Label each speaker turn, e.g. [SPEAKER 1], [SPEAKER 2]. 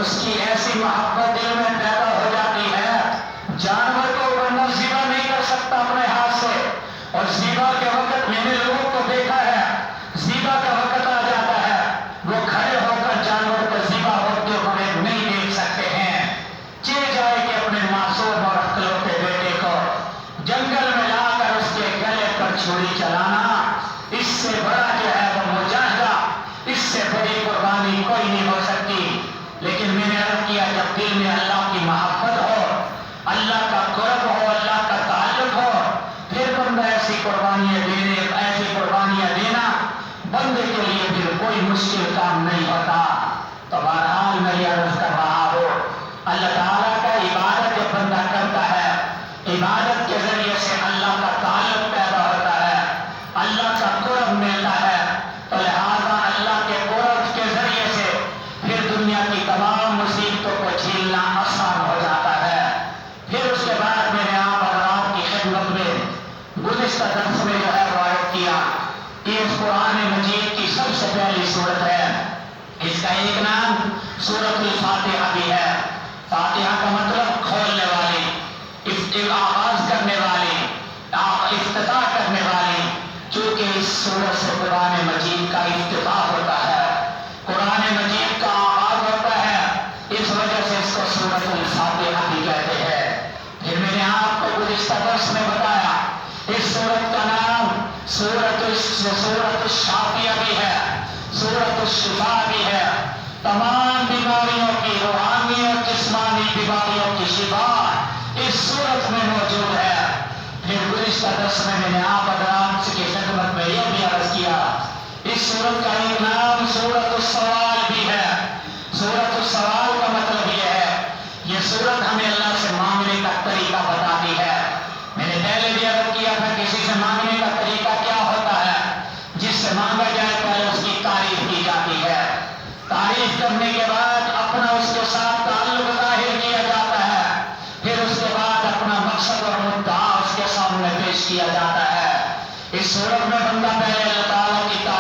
[SPEAKER 1] اس کی ایسی محبت دل میں پیدا ہو جاتی ہے، جانور کو بندہ ذبح نہیں کر سکتا اپنے ہاتھ سے، اور ذبح کے وقت میں نے لوگوں کو دیکھا ہے، ذبح کا وقت آ جاتا ہے وہ کھڑے ہو کر جانور کو ذبح ہوتے ہوئے نہیں دیکھ سکتے ہیں، چل جائے کہ اپنے معصوم اور اکلوتے بیٹے کو جنگل میں لا کر اس کے گلے پر چھری چلانا، اس سے بڑا جو ہے وہ مجاہدہ، اس سے بڑی قربانی کوئی نہیں ہو سکتی۔ لیکن میں نے عرض کیا جب دل میں اللہ کی محبت ہو، اللہ کا قرب ہو، اللہ کا تعلق ہو، پھر بندہ ایسی قربانیاں دینا بندے کے لیے پھر کوئی مشکل کام نہیں ہوتا۔ تو بہرحال میں یہ عرض کر رہا ہوں، اللہ تعالیٰ کا عبادت جب بندہ کرتا ہے، عبادت کے ذریعے سے اللہ کا تعلق پیدا ہوتا ہے، اللہ کا قرب ملتا ہے، تو لہذا اللہ کے قرب کے ذریعے سے پھر دنیا کی تمام مصیبتوں کو جھیلنا آسان ہو جاتا ہے۔ پھر اس کے بعد میں نے آپ اور آپ کی خدمت میں گزشتہ درس میں جو ہے وہ عرض کیا، یہ اس قرآن مجید کی سب سے پہلی سورت ہے، اس کا ایک نام سورۃ الفاتحہ بھی ہے۔ فاتحہ کا مطلب کھولنے والی، آغاز کرنے والی، افتتاح کرنے والی، چونکہ اس سورت سے قرآن مجید کا افتتاح ہوتا ہے، قرآن مجید کا آغاز ہوتا ہے، اس وجہ سے اس کو سورۃ الفاتحہ بھی کہتے ہیں۔ پھر میں نے آپ کو گزشتہ درس میں بتایا اس سورت کا نام سورۃ الشافیہ بھی ہے، سورۃ الشفاء بھی ہے، تمام بیماریوں کی، روحانی اور جسمانی بیماریوں کی شفا اس سورت میں موجود ہے۔ پھر گزشتہ درس میں نے آپ حضرات کی خدمت میں یہ بھی عرض کیا، اس سورت کا ایک نام سورۃ السوال بھی ہے۔ سورۃ السوال کا مطلب یہ ہے، یہ سورت ہمیں اللہ سے مانگنے کا طریقہ بتاتی ہے۔ میں نے پہلے بھی عرض کیا تھا کسی سے مانگنے کا طریقہ کیا ہوتا ہے، جس سے مانگا جائے پہلے اس کی تعریف کی جاتی ہے، تعریف کرنے کے بعد اپنا اس کے ساتھ تعلق ظاہر کیا جاتا ہے، پھر اس کے بعد اپنا مقصد اور مدعا اس کے سامنے پیش کیا جاتا ہے۔ اس صورت میں بندہ پہلے اللہ تعالیٰ کی تعریف